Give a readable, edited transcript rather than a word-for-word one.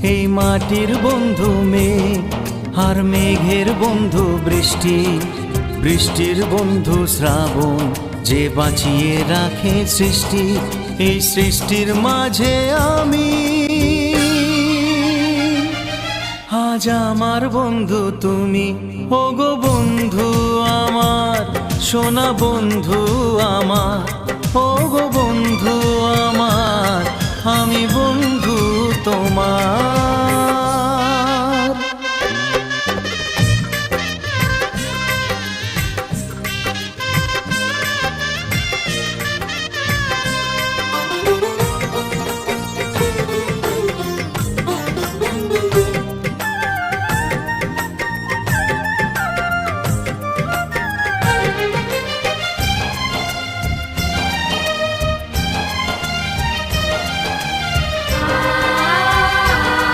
এই মাটির বন্ধু মেঘ, আর মেঘের বন্ধু বৃষ্টি, বৃষ্টির বন্ধু শ্রাবণ, যে বাঁচিয়ে রাখে সৃষ্টি। এই সৃষ্টির মাঝে আমি, আজ আমার বন্ধু তুমি। ওগো বন্ধু আমার, সোনা বন্ধু আমার, ওগো বন্ধু আমার, আমি বন্ধু তোমার।